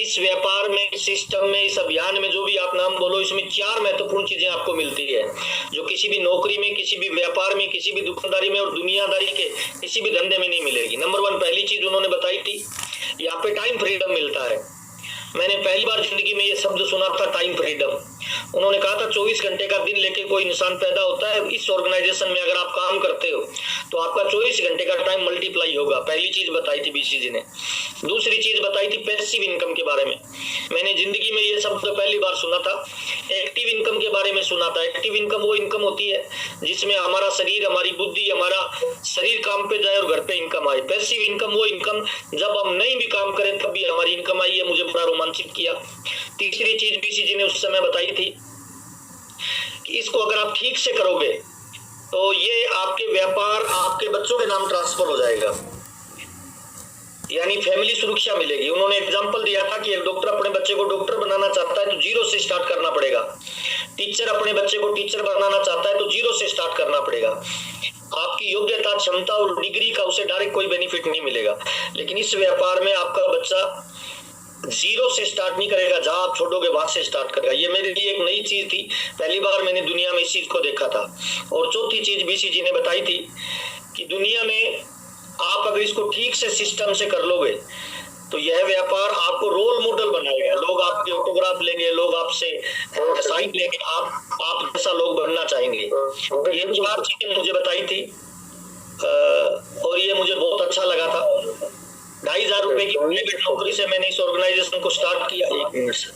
इस व्यापार में, इस सिस्टम में, इस अभियान में जो भी आप नाम बोलो, इसमें 4 महत्वपूर्ण चीजें आपको मिलती है जो किसी भी नौकरी में, किसी भी व्यापार में, किसी भी दुकानदारी में और दुनियादारी के किसी भी धंधे में नहीं मिलेगी। नंबर 1 पहली चीज उन्होंने बताई थी, यहाँ पे टाइम फ्रीडम मिलता है। मैंने पहली बार जिंदगी में ये शब्द सुना था, टाइम फ्रीडम। उन्होंने कहा था 24 घंटे का दिन लेके कोई इंसान पैदा होता है। इस ऑर्गेनाइजेशन में अगर आप काम करते हो तो आपका 24 घंटे का टाइम मल्टीप्लाई होगा। पहली चीज बताई थी बीसी जी ने। दूसरी चीज बताई थी पैसिव इनकम के बारे में। मैंने जिंदगी में ये शब्द पहली बार सुना था। एक्टिव इनकम के बारे में सुना था। एक्टिव इनकम वो इनकम होती है जिसमें हमारा शरीर, हमारी बुद्धि, हमारा शरीर काम पे जाए और घर पे इनकम आए। पैसिव इनकम वो इनकम जब हम नहीं भी काम करें तब भी हमारी इनकम आई है। मुझे बड़ा रोमांचित किया। तीसरी चीज बीसी जी ने उस समय बताई थी कि इसको अगर आप ठीक से करोगे तो ये आपके व्यापार आपके बच्चों के नाम ट्रांसफर हो जाएगा, यानी फैमिली सुरक्षा मिलेगी। उन्होंने एग्जांपल दिया था कि एक डॉक्टर अपने बच्चे को डॉक्टर बनाना चाहता है तो 0 से स्टार्ट करना पड़ेगा। टीचर अपने बच्चे को टीचर बनाना चाहता है तो 0 से स्टार्ट करना पड़ेगा। आपकी योग्यता, क्षमता और डिग्री का उसे डायरेक्ट कोई बेनिफिट नहीं मिलेगा। लेकिन इस व्यापार में आपका बच्चा 0 से स्टार्ट नहीं करेगा, जहां आप छोड़ोगे वहां से स्टार्ट करेगा। ये मेरे लिए एक नई चीज थी, पहली बार मैंने दुनिया में इस चीज को देखा था। और चौथी चीज बीसी जी ने बताई थी कि दुनिया में आप अगर इसको ठीक से सिस्टम से कर लोगे तो यह व्यापार आपको रोल मॉडल बनाएगा। लोग आपके ऑटोग्राफ लेंगे, लोग आपसे साइन लेंगे, आप जैसा लोग बनना चाहेंगे। ये 4 चीजें मुझे बताई थी और ये मुझे बहुत अच्छा लगा था। 2,500 रुपए की प्राइवेट नौकरी से मैंने इस ऑर्गेनाइजेशन को स्टार्ट किया। 1 मिनट से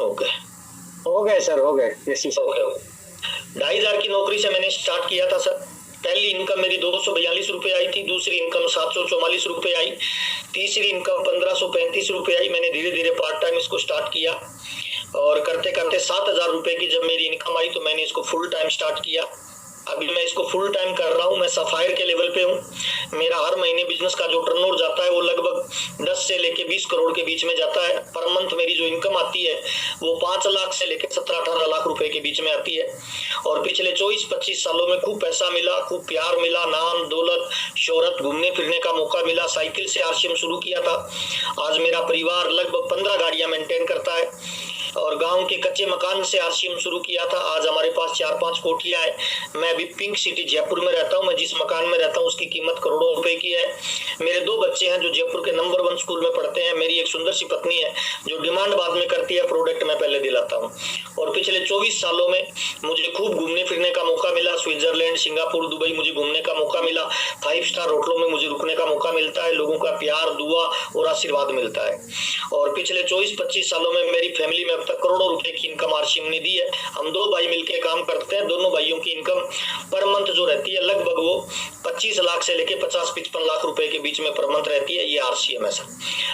ओके हो गए सर, हो गए। ओके 2,500 की नौकरी से मैंने स्टार्ट किया था सर। पहली इनकम मेरी 242 रुपए आई थी, दूसरी इनकम 744 रुपए आई, तीसरी इनकम 1535 रुपए आई। मैंने धीरे धीरे पार्ट टाइम इसको स्टार्ट किया और करते करते 7,000 रुपए की जब मेरी इनकम आई तो मैंने इसको फुल टाइम स्टार्ट किया। अभी मैं इसको फुल टाइम कर रहा हूँ। मैं सफायर के लेवल पे हूँ। मेरा हर महीने बिजनेस का जो टर्नओवर जाता है वो लगभग 10 से लेके 20 करोड़ के बीच में जाता है। पर मंथ मेरी जो इनकम आती है वो 5 लाख से लेके 17-18 लाख रुपए के बीच में आती है। और पिछले 24-25 सालों में खूब पैसा मिला, खूब प्यार मिला, नाम, दौलत, शोहरत, घूमने फिरने का मौका मिला। साइकिल से आरसीएम शुरू किया था। आज मेरा परिवार लगभग 15 गाड़ियां मेंटेन करता है। और गांव के कच्चे मकान से आरसीएम शुरू किया था। आज हमारे पास 4-5 कोठियां है। मैं अभी पिंक सिटी जयपुर में रहता हूं। मैं जिस मकान में रहता हूं उसकी कीमत करोड़ों रुपए की है। मेरे 2 बच्चे हैं जो जयपुर के नंबर 1 स्कूल में पढ़ते हैं। मेरी एक सुंदर सी पत्नी है जो डिमांड बाद में करती है, प्रोडक्ट मैं पहले दिलाता हूँ। और पिछले 24 सालों में मुझे खूब घूमने फिरने का मौका मिला। स्विट्जरलैंड, सिंगापुर, दुबई मुझे घूमने का मौका मिला। 5 स्टार होटलों में मुझे रुकने का मौका मिलता है। लोगों का प्यार, दुआ और आशीर्वाद मिलता है। और पिछले 24-25 सालों में मेरी फैमिली में अब तक करोड़ों रुपए की इनकम आरसीएम ने दी है। हम 2 भाई मिलकर काम करते हैं। दोनों भाइयों की इनकम पर मंथ जो रहती है लगभग वो 25 लाख से लेके 50-55 लाख रुपए के बीच में पर मंथ रहती है। ये आरसीएम है सर।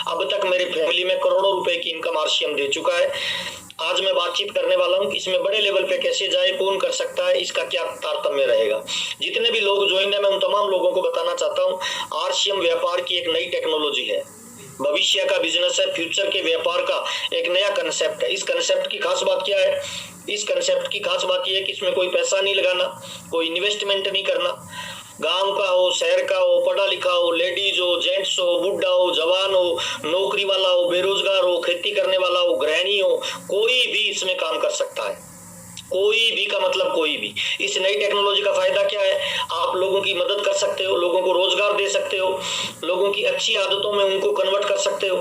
अब तक मेरी फैमिली में करोड़ों रुपए की इनकम आरसीएम दे चुका है। आज मैं बातचीत करने वाला हूं कि इसमें बड़े लेवल पे कैसे जाए, कौन कर सकता है, इसका क्या तारतम्य रहेगा। जितने भी लोग ज्वाइन है मैं उन तमाम लोगों को बताना चाहता हूं आरसीएम व्यापार की एक नई टेक्नोलॉजी है। भविष्य का बिजनेस है, फ्यूचर के व्यापार का एक नया कंसेप्ट है। इस कंसेप्ट की खास बात क्या है? इस कंसेप्ट की खास बात यह है कि इसमें कोई पैसा नहीं लगाना, कोई इन्वेस्टमेंट नहीं करना। गांव का हो, शहर का हो, पढ़ा लिखा हो, लेडीज हो, जेंट्स हो, बुढ़ा हो, जवान हो, नौकरी वाला हो, बेरोजगार हो, खेती करने वाला हो, गृहिणी हो, कोई भी इसमें काम कर सकता है। कोई भी का मतलब कोई भी। इस नई टेक्नोलॉजी का फायदा क्या है? आप लोगों की मदद कर सकते हो, लोगों को रोजगार दे सकते हो, लोगों की अच्छी आदतों में उनको कन्वर्ट कर सकते हो,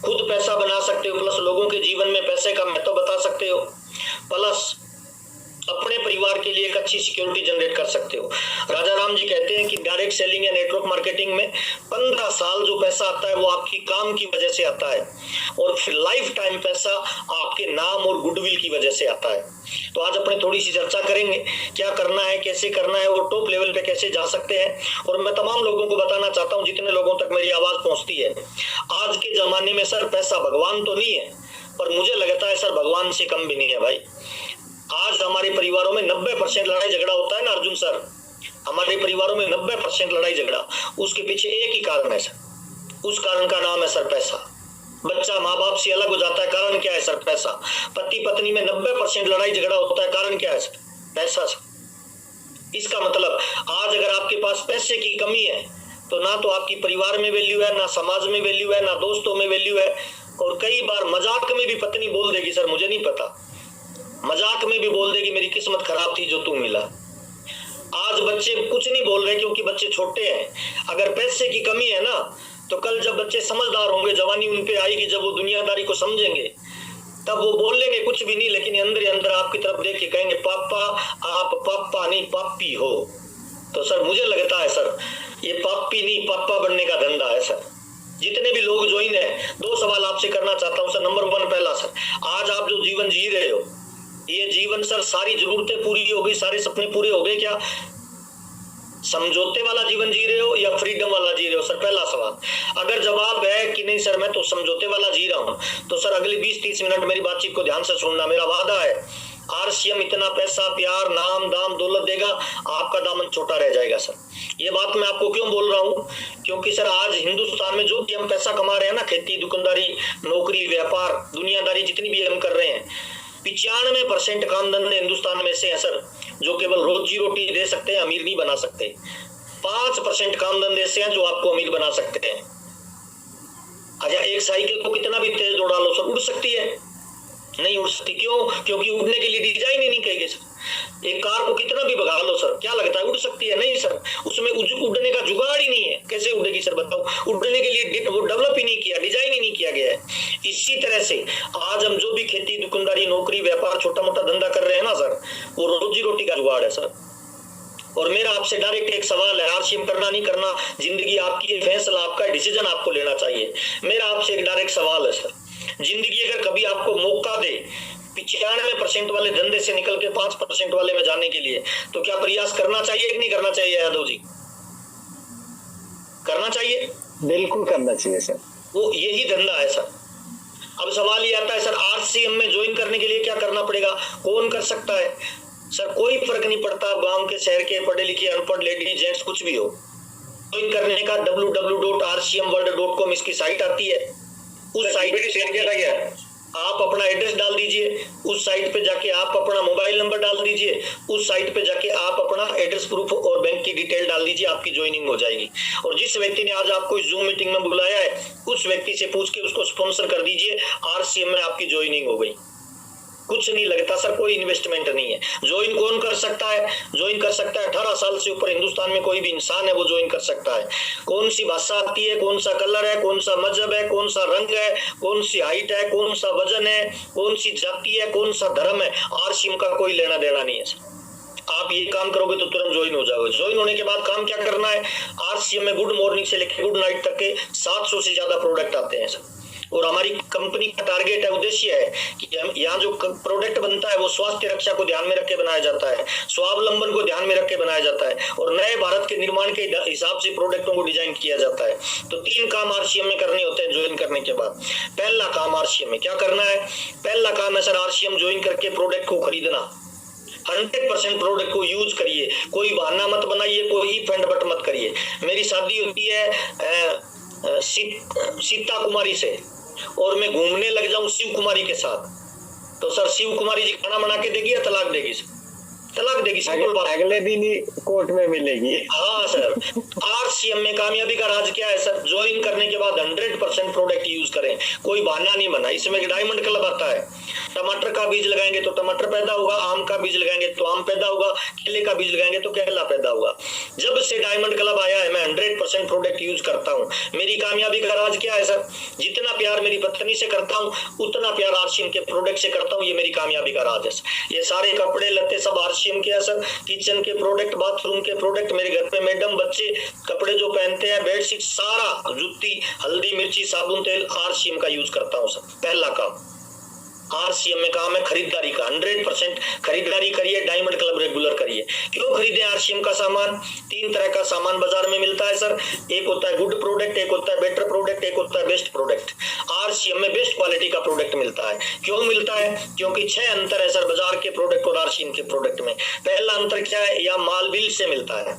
खुद पैसा बना सकते हो, प्लस लोगों के जीवन में पैसे का महत्व बता सकते हो, प्लस अपने परिवार के लिए एक अच्छी सिक्योरिटी जनरेट कर सकते हो। राजा राम जी कहते हैं कि डायरेक्ट सेलिंग या नेटवर्क मार्केटिंग में 15 साल जो पैसा आता है वो आपकी काम की वजह से आता है और फिर लाइफ टाइम पैसा आपके नाम और गुडविल की वजह से आता है। तो आज अपने थोड़ी सी चर्चा करेंगे क्या करना है, कैसे करना है और टॉप लेवल पे कैसे जा सकते हैं। और मैं तमाम लोगों को बताना चाहता हूं जितने लोगों तक मेरी आवाज पहुंचती है, आज के जमाने में सर पैसा भगवान तो नहीं है, पर मुझे लगता है सर भगवान से कम भी नहीं है भाई। आज हमारे परिवारों में 90% लड़ाई झगड़ा होता है ना अर्जुन सर, हमारे परिवारों में 90% लड़ाई झगड़ा, उसके पीछे एक ही कारण है सर, उस कारण का नाम है सर पैसा। बच्चा माँ बाप से अलग हो जाता है, कारण क्या है सर? पैसा। पति पत्नी में 90% लड़ाई झगड़ा होता है, कारण क्या है सर? पैसा सर। इसका मतलब आज अगर आपके पास पैसे की कमी है तो ना तो आपकी परिवार में वैल्यू है, ना समाज में वैल्यू है, ना दोस्तों में वैल्यू है। और कई बार मजाक में भी पत्नी बोल देगी सर मुझे नहीं पता, मजाक में भी बोल देगी मेरी किस्मत खराब थी जो तू मिला। आज बच्चे कुछ नहीं बोल रहे क्योंकि बच्चे छोटे हैं। अगर पैसे की कमी है ना तो कल जब बच्चे समझदार होंगे, जवानी उन पे आएगी, जब वो दुनियादारी को समझेंगे, तब वो बोलेंगे कुछ भी नहीं, लेकिन अंदर ही अंदर आपकी तरफ देख के कहेंगे पापा आप पापा नहीं पापी हो। तो सर मुझे लगता है सर ये पापी नहीं पापा बनने का धंधा है सर। जितने भी लोग ज्वाइन है, दो सवाल आपसे करना चाहता हूं सर। नंबर 1, पहला सर, आज आप जो जीवन जी रहे हो ये जीवन सर सारी जरूरतें पूरी हो गई, सारे सपने पूरे हो गए क्या? समझौते वाला जीवन जी रहे हो या फ्रीडम वाला जी रहे हो सर? पहला सवाल। अगर जवाब है कि नहीं सर मैं तो समझौते वाला जी रहा हूं, तो सर अगले 20-30 मिनट मेरी बातचीत को ध्यान से सुनना। मेरा वादा है आरसीएम इतना पैसा प्यार नाम दाम दौलत देगा आपका दामन छोटा रह जाएगा सर। ये बात मैं आपको क्यों बोल रहा हूं? क्योंकि सर आज हिंदुस्तान में जो भी हम पैसा कमा रहे हैं ना, खेती दुकानदारी नौकरी व्यापार दुनियादारी जितनी भी हम कर रहे हैं, 95% काम धंधे हिंदुस्तान में से है सर जो केवल रोजी रोटी दे सकते हैं, अमीर नहीं बना सकते। 5% काम धंधे ऐसे हैं जो आपको अमीर बना सकते हैं। अच्छा, एक साइकिल को कितना भी तेज दौड़ा लो सर उड़ सकती है? नहीं उड़ सकती। क्यों? क्योंकि उड़ने के लिए डिजाइन ही नहीं कहेंगे सर। एक कार को कितना भी भगा लो सर, क्या लगता है उड़ सकती है? नहीं सर, उसमें उड़ने का जुगाड़ ही नहीं है। कैसे उड़ेगी सर बताओ? उड़ने के लिए वो डेवलप ही नहीं किया, डिजाइन ही नहीं किया गया है। इसी तरह से आज हम जो भी खेती दुकानदारी नौकरी व्यापार छोटा मोटा धंधा कर रहे हैं ना सर, वो रोजी रोटी का जुगाड़ है सर। और मेरा आपसे डायरेक्ट एक सवाल है, आरसीएम करना नहीं करना जिंदगी आपकी, फैसला आपका, डिसीजन आपको लेना चाहिए। मेरा आपसे एक डायरेक्ट सवाल है सर, जिंदगी अगर कभी आपको मौका दे 95% वाले धंधे से निकल के 5% वाले में जाने के लिए, तो क्या प्रयास करना चाहिए कि नहीं करना चाहिए? यादव जी करना चाहिए, बिल्कुल करना चाहिए सर। वो यही धंधा है सर। अब सवाल ये आता है सर आरसीएम में ज्वाइन करने के लिए क्या करना पड़ेगा, कौन कर सकता है? सर कोई फर्क नहीं पड़ता, गांव के शहर के पढ़े लिखे अनपढ़ लेडी जेंट्स कुछ भी हो, ज्वाइन करने का www.rcmworld.com इसकी साइट आती है। उस साइट पे शेयर किया गया, आप अपना एड्रेस डाल दीजिए, उस साइट पे जाके आप अपना मोबाइल नंबर डाल दीजिए, उस साइट पे जाके आप अपना एड्रेस प्रूफ और बैंक की डिटेल डाल दीजिए, आपकी ज्वाइनिंग हो जाएगी। और जिस व्यक्ति ने आज आपको इस जूम मीटिंग में बुलाया है उस व्यक्ति से पूछ के उसको स्पॉन्सर कर दीजिए, आरसीएम में आपकी ज्वाइनिंग हो गई। कुछ नहीं लगता सर, कोई इन्वेस्टमेंट नहीं है। ज्वाइन कौन कर सकता है? ज्वाइन कर सकता है 18 साल से ऊपर हिंदुस्तान में कोई भी इंसान है वो ज्वाइन कर सकता है। कौन सी भाषा आती है, कौन सा कलर है, कौन सा मजहब है, कौन सा रंग है, कौन सी हाइट है, कौन सा वजन है, कौन सी जाति है, कौन सा धर्म है, आरसीएम का कोई लेना देना नहीं है सर। आप ये काम करोगे तो तुरंत ज्वाइन हो जाओगे। ज्वाइन होने के बाद काम क्या करना है? आरसीएम में गुड मॉर्निंग से लेकर गुड नाइट तक के 700 से ज्यादा प्रोडक्ट आते हैं सर। और हमारी कंपनी का टारगेट है, उद्देश्य है कि यहाँ जो प्रोडक्ट बनता है वो स्वास्थ्य रक्षा को ध्यान में रख के बनाया जाता है, स्वावलंबन को ध्यान में रख के बनाया जाता है और नए भारत के निर्माण के हिसाब से प्रोडक्टों को डिजाइन किया जाता है। तो 3 काम आरसीएम में करने होते हैं ज्वाइन करने के बाद। पहला काम आरसीएम में क्या करना है? पहला काम है सर आरसीएम ज्वाइन करके प्रोडक्ट को खरीदना। 100% प्रोडक्ट को यूज करिए, कोई बहाना मत बनाइए, कोई इफ एंड बट मत करिए। मेरी शादी होती है सीता कुमारी से और मैं घूमने लग जाऊं शिव कुमारी के साथ, तो सर शिव कुमारी जी खाना बना के देगी या तलाक देगी? तलाक देगी, सिंपल बात। अगले दिन ही कोर्ट में मिलेगी। हाँ सर, आरसीएम में कामयाबी का राज क्या है सर? ज्वाइन करने के बाद 100% प्रोडक्ट यूज करें, कोई बहाना नहीं बना। इसमें एक डायमंड क्लब आता है, टमाटर का बीज लगाएंगे तो टमाटर पैदा होगा, आम का बीज लगाएंगे तो आम पैदा होगा, केले का बीज लगाएंगे तो केला पैदा होगा। जब से डायमंड क्लब आया है मैं 100% प्रोडक्ट यूज करता हूँ। मेरी कामयाबी का राज क्या है सर? जितना प्यार मेरी पत्नी से करता हूँ उतना प्यार आरसीएम के प्रोडक्ट से करता हूँ, ये मेरी कामयाबी का राज है। ये सारे कपड़े लत्ते सब आरसीएम के है सर, किचन के प्रोडक्ट, बाथरूम के प्रोडक्ट, मेरे घर पे मैडम बच्चे कपड़े जो पहनते हैं, बेडशीट, सारा जुत्ती, हल्दी मिर्ची साबुन तेल आरसीएम का यूज करता हूँ सर। पहला काम आरसीएम में काम है खरीदारी का। 100% खरीदारी करिए, डायमंड क्लब रेगुलर करिए। क्यों खरीदे आरसीएम का सामान? 3 तरह का सामान बाजार में मिलता है सर। एक होता है गुड प्रोडक्ट, एक होता है बेटर प्रोडक्ट, एक होता है बेस्ट प्रोडक्ट। आरसीएम में बेस्ट क्वालिटी का प्रोडक्ट मिलता है। क्यों मिलता है? क्योंकि 6 अंतर है सर बाजार के प्रोडक्ट और आरसीएम के प्रोडक्ट में। पहला अंतर क्या है? या माल बिल से मिलता है।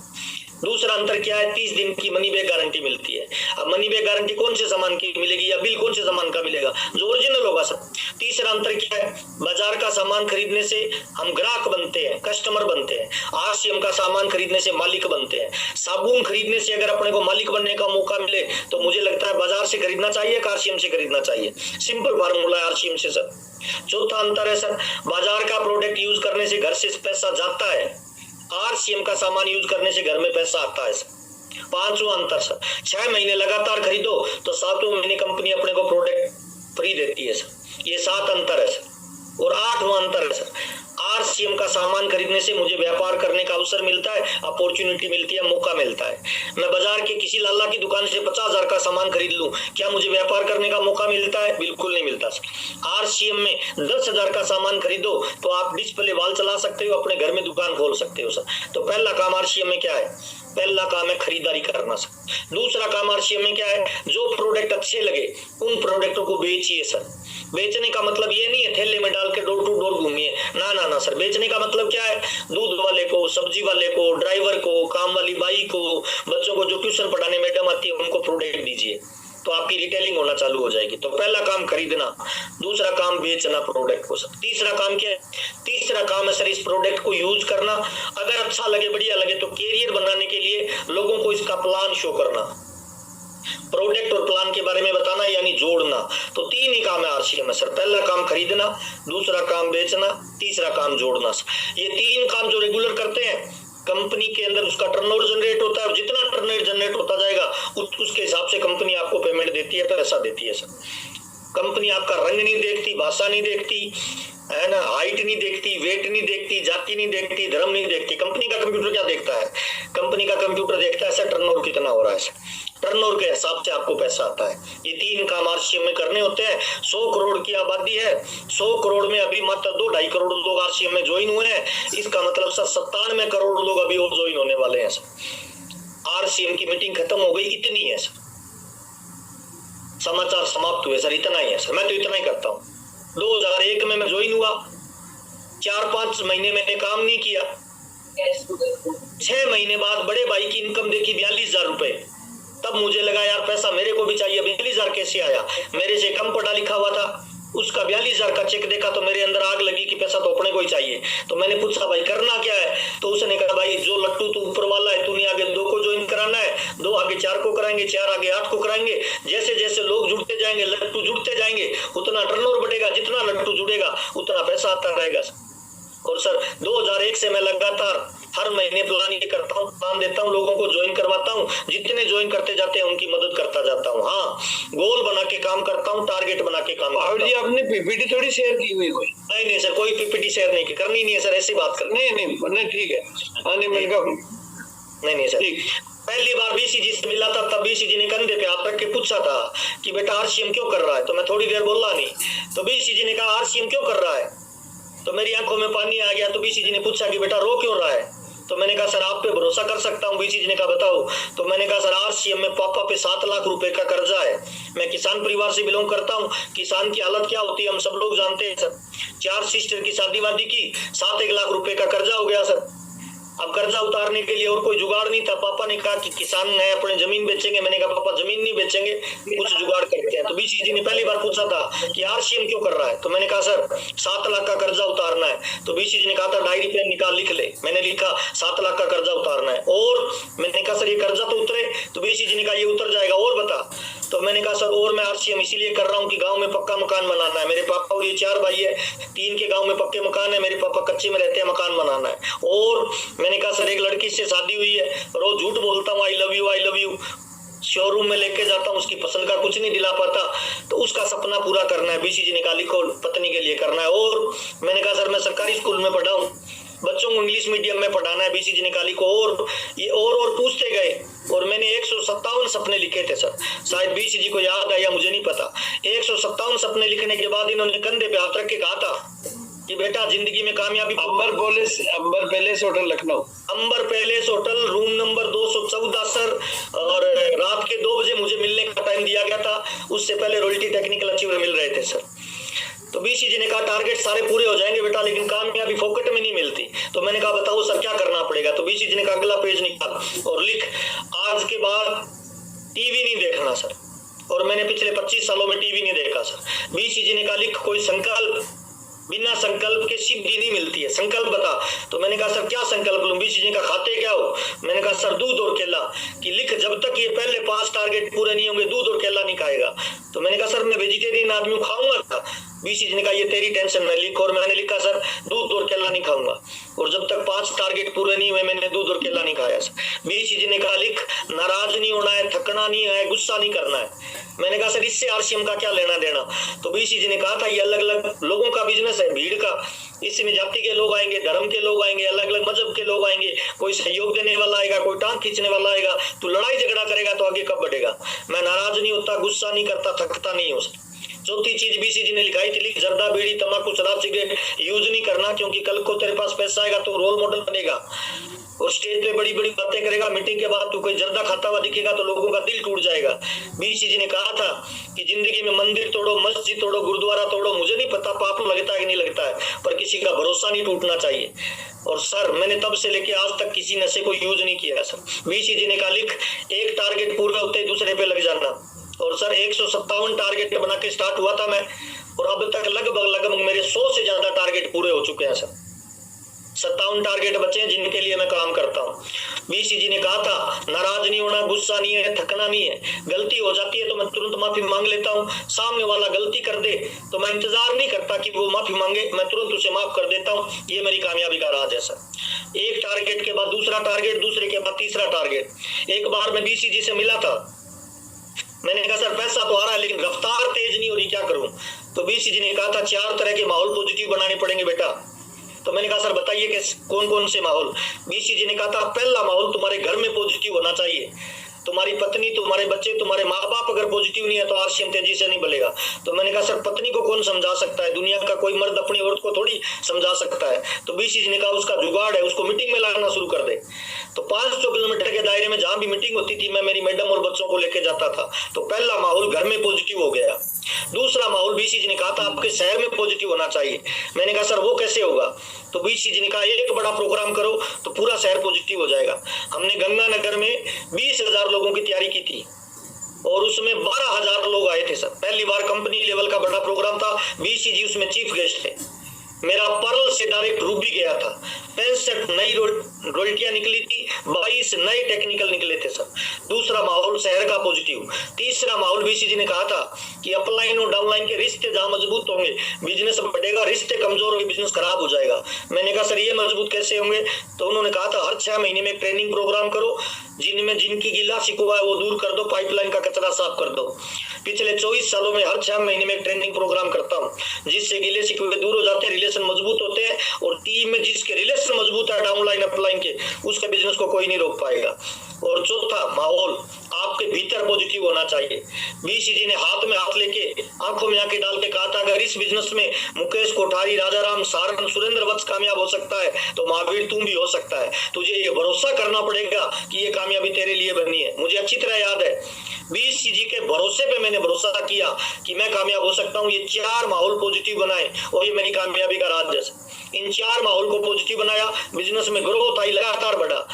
दूसरा अंतर क्या है, 30 दिन की मनी बैक गारंटी मिलती है। अब मनी बैक गारंटी कौन से सामान की मिलेगी या बिल कौन से सामान का मिलेगा, जो ओरिजिनल होगा सर। तीसरा अंतर क्या है, बाजार का सामान खरीदने से हम ग्राहक बनते हैं, कस्टमर बनते हैं। आरसीएम का सामान खरीदने से मालिक बनते हैं। साबुन खरीदने से अगर अपने को मालिक बनने का मौका मिले तो मुझे लगता है बाजार से खरीदना चाहिए, आरसीएम से खरीदना चाहिए। सिंपल फार्मूला है आरसीएम से सर। चौथा अंतर है सर, बाजार का प्रोडक्ट यूज करने से घर से पैसा जाता है, आरसीएम का सामान यूज करने से घर में पैसा आता है सर। पांचवा अंतर सर, 6 महीने लगातार खरीदो तो 7वें महीने कंपनी अपने को प्रोडक्ट फ्री देती है सर। ये 7 अंतर है सर। और 8वां अंतर है सर, आरसीएम का सामान खरीदने से मुझे व्यापार करने का अवसर मिलता है, अपॉर्चुनिटी मिलती है, मौका मिलता है। मैं बाजार के किसी लाला की दुकान से 50,000 का सामान खरीद लूं, क्या मुझे व्यापार करने का मौका मिलता है? बिल्कुल नहीं मिलता सर। आरसीएम में 10,000 का सामान खरीदो तो आप डिस्प्ले वॉल चला सकते हो, अपने घर में दुकान खोल सकते हो सर। तो पहला काम आरसीएम में क्या है, पहला काम है खरीदारी करना सर। दूसरा काम आरसीएम में क्या है, जो प्रोडक्ट अच्छे लगे उन प्रोडक्टों को बेचिए सर। बेचने का मतलब ये नहीं है थैले में डाल के डोर टू डोर घूमिए, ना ना ना सर। बेचने का मतलब क्या है, दूध वाले को, सब्जी वाले को, ड्राइवर को, काम वाली बाई को, बच्चों को जो ट्यूशन पढ़ाने मैडम आती है उनको प्रोडक्ट दीजिए, तो आपकी रिटेलिंग होना चालू हो जाएगी। तो पहला काम खरीदना, दूसरा काम बेचना प्रोडक्ट को सर। तीसरा काम क्या है, तीसरा काम है सर इस प्रोडक्ट को यूज करना। अगर अच्छा लगे, बढ़िया लगे तो कैरियर बनाने के लिए लोगों को इसका प्लान शो करना, प्रोडक्ट और प्लान के बारे में बताना, यानी जोड़ना। तो 3 ही काम है आरसीएम में सर। पहला काम खरीदना, दूसरा काम बेचना, तीसरा काम जोड़ना। ये 3 काम जो रेगुलर करते हैं कंपनी के अंदर उसका टर्नओवर जनरेट होता है, और जितना टर्नओवर जनरेट होता जाएगा उसके हिसाब से कंपनी आपको पेमेंट देती है, पैसा देती है सर। कंपनी आपका रंग नहीं देखती, भाषा नहीं देखती, है ना, हाइट नहीं देखती, वेट नहीं देखती, जाति नहीं देखती, धर्म नहीं देखती। कंपनी का कंप्यूटर क्या देखता है, कंपनी का कंप्यूटर देखता है सर टर्नओवर कितना हो रहा है सर। टर्नओवर के हिसाब से आपको पैसा आता है। ये 3 काम आरसीएम में करने होते हैं। 100 करोड़ की आबादी है, 100 करोड़ में अभी मात्र 2-2.5 करोड़ लोग आरसीएम में ज्वाइन हुए हैं। इसका मतलब सर 97 करोड़ लोग अभी और ज्वाइन होने वाले हैं सर। आरसीएम की मीटिंग खत्म हो गई, इतनी है सर। समाचार समाप्त हुए सर, इतना ही है सर। मैं तो इतना ही करता हूँ। 2001 में मैं ज्वाइन हुआ, 4-5 महीने मैंने काम नहीं किया, 6 महीने बाद बड़े भाई की इनकम देखी 42,000 रुपए। तब मुझे लगा यार पैसा मेरे को भी चाहिए। 42,000 कैसे आया, मेरे से कम पढ़ा लिखा हुआ था, उसका 42,000 का चेक देखा तो मेरे अंदर आग लगी कि पैसा तो अपने को ही चाहिए। तो मैंने पूछा भाई करना क्या है, तो उसने कहा भाई जो लट्टू तू ऊपर वाला है, तूने आगे 2 को ज्वाइन कराना है, 2 आगे 4 को कराएंगे, 4 आगे 8 को कराएंगे। जैसे जैसे लोग जुड़ते जाएंगे, लट्टू जुड़ते जाएंगे, उतना टर्नओवर बढ़ेगा, जितना लट्टू जुड़ेगा उतना पैसा आता रहेगा। और सर 2001 से मैं लगातार हर महीने प्लान ये करता हूँ, प्लान देता हूँ, लोगों को ज्वाइन करवाता हूँ। जितने ज्वाइन करते जाते हैं उनकी मदद करता जाता हूँ। हाँ, गोल बना के काम करता हूँ, टारगेट बना के काम करता हूँ। जी आपने पीपीटी थोड़ी शेयर की हुई कोई? नहीं सर, कोई पीपीटी शेयर नहीं की, करनी नहीं है सर, ऐसी बात कर। नहीं ठीक है। नहीं सर, पहली बार बीसीजी से मिला था, तब बीसीजी ने कंधे पे हाथ रख के पूछा था कि बेटा आरसीएम क्यों कर रहा है, तो मैं थोड़ी देर बोला नहीं, तो बीसीजी ने कहा आरसीएम क्यों कर रहा है, तो मेरी आंखों में पानी आ गया। तो बीसीजी ने पूछा कि बेटा रो क्यों रहा है, तो मैंने कहा सर आप पे भरोसा कर सकता हूँ। बीसीजी ने कहा बताओ, तो मैंने कहा सर आरसीएम में पापा पे 7 लाख रुपए का कर्जा है। मैं किसान परिवार से बिलोंग करता हूँ, किसान की हालत क्या होती है हम सब लोग जानते हैं सर। 4 सिस्टर की शादी वादी की, 7-1 लाख रुपए का कर्जा हो गया सर। अब कर्जा उतारने के लिए और कोई जुगाड़ नहीं था। पापा ने कहा कि किसान है, अपने जमीन बेचेंगे। मैंने कहा पापा जमीन नहीं बेचेंगे, कुछ जुगाड़ करते हैं। तो बीसीजी ने पहली बार पूछा था कि आरसीएम क्यों कर रहा है, तो मैंने कहा सर 7 लाख का कर्जा उतारना है। तो बीसीजी ने कहा था डायरी पेन निकाल लिख ले। मैंने लिखा 7 लाख का कर्जा उतारना है। और मैंने कहा सर ये कर्जा तो उतरे, तो बीसीजी ने कहा ये उतर जाएगा, और बता। तो मैंने कहा सर और मैं आरसीएम इसीलिए कर रहा हूँ कि गांव में पक्का मकान बनाना है। मेरे पापा और ये 4 भाई है, 3 के गांव में पक्के मकान है, मेरे पापा कच्चे में रहते हैं, मकान बनाना है। और मैंने कहा सर एक लड़की से शादी हुई है, रोज झूठ बोलता हूँ आई लव यू, शोरूम में लेके जाता हूँ, उसकी पसंद का कुछ नहीं दिला पाता, तो उसका सपना पूरा करना है। बीसीजी ने कहा लिखो पत्नी के लिए करना है। और मैंने कहा सर मैं सरकारी स्कूल में पढ़ा हूँ, बच्चों को इंग्लिश मीडियम में पढ़ाना है। बीसीजी ने कहा लिखो। और ये और पूछते गए, और मैंने 157 सपने लिखे थे सर। शायद बीसीजी को याद आया, मुझे नहीं पता। 157 सपने लिखने के बाद इन्होंने कंधे पे हाथ रख के कहा था कि बेटा जिंदगी में कामयाबी। Amber palace hotel Lucknow, Amber palace hotel room number 214 sir. और रात के 2 बजे मुझे मिलने का टाइम दिया गया था, उससे पहले रॉयल्टी टेक्निकल अचीवर मिल रहे थे सर। तो बीसीजी ने कहा टारगेट सारे पूरे हो जाएंगे बेटा, लेकिन कामयाबी फोकट में नहीं मिलती। तो मैंने कहा बताओ सर क्या करना पड़ेगा। तो बीसी जी ने कहा अगला पेज निकाल और लिख आज के बाद टीवी नहीं देखना सर। और मैंने पिछले 25 सालों में टीवी नहीं देखा सर। बीसी जी ने कहा लिख कोई संकल्प, बिना संकल्प के सिद्धि नहीं मिलती है, संकल्प बता। तो मैंने कहा सर क्या संकल्प लूं। बीसी जी का खाते क्या हो। मैंने कहा सर दूध और केला। कि लिख जब तक ये पहले 5 टारगेट पूरे नहीं होंगे दूध और केला नहीं खाएगा। तो मैंने कहा सर मैं वेजिटेरियन आदमी हूं, खाऊंगा। बीसी जी ने कहा ये तेरी टेंशन में लिख। और मैंने लिखा सर दूध और केला नहीं खाऊंगा। और जब तक 5 टारगेट पूरे नहीं हुए मैंने दूध और केला नहीं खाया सर। बीसी जी ने कहा लिख नाराज नहीं होना है, थकना नहीं है, गुस्सा नहीं करना है। मैंने कहा सर इससे आरसीएम का क्या लेना देना। तो बीसी जी ने कहा था ये अलग अलग लोगों का बिजनेस है, भीड़ का। इसमें जाति के लोग आएंगे, धर्म के लोग आएंगे, अलग अलग मजहब के लोग आएंगे, कोई सहयोग देने वाला आएगा, कोई टांग खींचने वाला आएगा। तो लड़ाई झगड़ा करेगा तो आगे कब बढ़ेगा। मैं नाराज नहीं होता, गुस्सा नहीं करता, थकता नहीं हूं। चौथी चीज बीसी जी ने लिखाई थी लिख जर्दा बीड़ी तंबाकू शराब सिगरेट यूज नहीं करना, क्योंकि कल को तेरे पास पैसा आएगा तो रोल मॉडल बनेगा और स्टेज पे बड़ी बड़ी बातें करेगा। मीटिंग के बाद तू कोई जर्दा खाता हुआ दिखेगा तो लोगों का दिल टूट जाएगा। बीसी जी ने कहा था कि जिंदगी में मंदिर तोड़ो, मस्जिद तोड़ो, गुरुद्वारा तोड़ो, मुझे नहीं पता पाप लगता है कि नहीं लगता है, पर किसी का भरोसा नहीं टूटना चाहिए। और सर मैंने तब से लेके आज तक किसी नशे को यूज नहीं किया सर। बीसी जी ने कहा लिख एक टारगेट पूरा होते ही दूसरे पे लग जाना। और सर 157 टारगेट बना के स्टार्ट हुआ था मैं, और अब तक लगभग मेरे 100 से ज्यादा टारगेट पूरे हो चुके हैं सर। 57 टारगेट बचे हैं जिनके लिए मैं काम करता हूँ। बीसी जी ने कहा था नाराज नहीं होना, गुस्सा नहीं है, थकना नहीं है। गलती हो जाती है तो मैं तुरंत माफी मांग लेता हूँ। सामने वाला गलती कर दे तो मैं इंतजार नहीं करता कि वो माफी मांगे, मैं तुरंत उसे माफ कर देता हूँ। ये मेरी कामयाबी का राज है सर। एक टारगेट के बाद दूसरा टारगेट, दूसरे के बाद तीसरा टारगेट। एक बार मैं बीसी जी से मिला था, मैंने कहा सर पैसा तो आ रहा है लेकिन रफ्तार तेज नहीं हो रही, क्या करूं। तो बीसी जी ने कहा था 4 तरह के माहौल पॉजिटिव बनाने पड़ेंगे बेटा। तो मैंने कहा सर बताइए कि कौन कौन से माहौल। बीसी जी ने कहा था पहला माहौल तुम्हारे घर में पॉजिटिव होना चाहिए। तुम्हारी पत्नी, तुम्हारे बच्चे, तुम्हारे माँ बाप अगर पॉजिटिव नहीं है तो आरसीएम तेजी से नहीं बढ़ेगा। तो मैंने कहा सर पत्नी को कौन समझा सकता है, दुनिया का कोई मर्द अपनी औरत को थोड़ी समझा सकता है। तो बीसी जी ने कहा उसका जुगाड़ है, उसको मीटिंग में लाना शुरू कर दे। तो 500 किलोमीटर के दायरे में जहां भी मीटिंग होती थी मैं मेरी मैडम और बच्चों को लेके जाता था। तो पहला माहौल घर में पॉजिटिव हो गया। दूसरा माहौल बीसी जी ने कहा था आपके शहर में पॉजिटिव होना चाहिए। मैंने कहा सर वो कैसे होगा। तो बीसी जी ने कहा एक बड़ा प्रोग्राम करो तो पूरा शहर पॉजिटिव हो जाएगा। हमने गंगानगर में 20,000 लोगों की तैयारी की थी और उसमें 12,000 लोग आए थे सर। पहली बार कंपनी लेवल का बड़ा प्रोग्राम था, बीसी जी उसमें चीफ गेस्ट थे। मेरा पर्ल से डायरेक्ट रूबी गया था। 65 नई रोल्टियां निकली थी, 22 नए टेक्निकल निकले थे सर। दूसरा माहौल शहर का पॉजिटिव। तीसरा माहौल बीसी जी ने कहा था कि अपलाइन और डाउनलाइन के रिश्ते जहां मजबूत होंगे बिजनेस बढ़ेगा, रिश्ते कमजोर होंगे बिजनेस खराब हो जाएगा। मैंने कहा सर ये मजबूत कैसे होंगे। तो उन्होंने कहा था हर 6 महीने में ट्रेनिंग प्रोग्राम करो, जिनकी गिला शिकवा है वो दूर कर दो, पाइपलाइन का कचरा साफ कर दो। पिछले 24 सालों में हर 6 महीने में ट्रेनिंग प्रोग्राम करता हूँ जिससे गिले शिकवे दूर हो जाते हैं, रिलेशन मजबूत होते हैं और टीम में जिसके रिलेशन मजबूत है डाउनलाइन अपलाइन के, उसके बिजनेस को कोई नहीं रोक पाएगा। और चौथा माहौल आपके भीतर पॉजिटिव होना चाहिए। बीसी जी ने हाथ में हाथ लेके आंखों में आंखें डाल के कहा था अगर इस बिजनेस में मुकेश कोठारी, राजाराम, सारन, सुरेंद्र वत्स कामयाब हो सकता है तो महावीर तुम भी हो सकता है। तुझे ये भरोसा करना पड़ेगा कि ये कामयाबी तेरे लिए बनी है। मुझे अच्छी तरह याद है बीसी जी के भरोसे पे मैंने भरोसा किया कि मैं कामयाब हो सकता हूँ। ये 4 माहौल पॉजिटिव बनाए और ये मेरी कामयाबी का राज है। इन 4 माहौल को पॉजिटिव बनाया, बिजनेस में ग्रोथ आई, लगातार बढ़ा।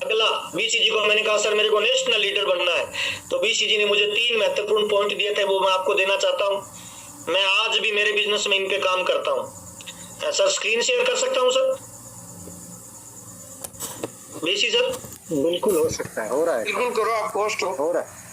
अगला बीसी जी को मैंने कहा सर मेरे को नेशनल लीडर बनना है। तो बीसी जी ने मुझे 3 महत्वपूर्ण पॉइंट दिए थे, वो मैं आपको देना चाहता हूं। मैं आज भी मेरे बिजनेस में इन पे काम करता हूं। सर स्क्रीन शेयर कर सकता हूं सर? बीसी सर बिल्कुल हो सकता है, हो रहा है, बिल्कुल करो, आप पोस्ट हो रहा है।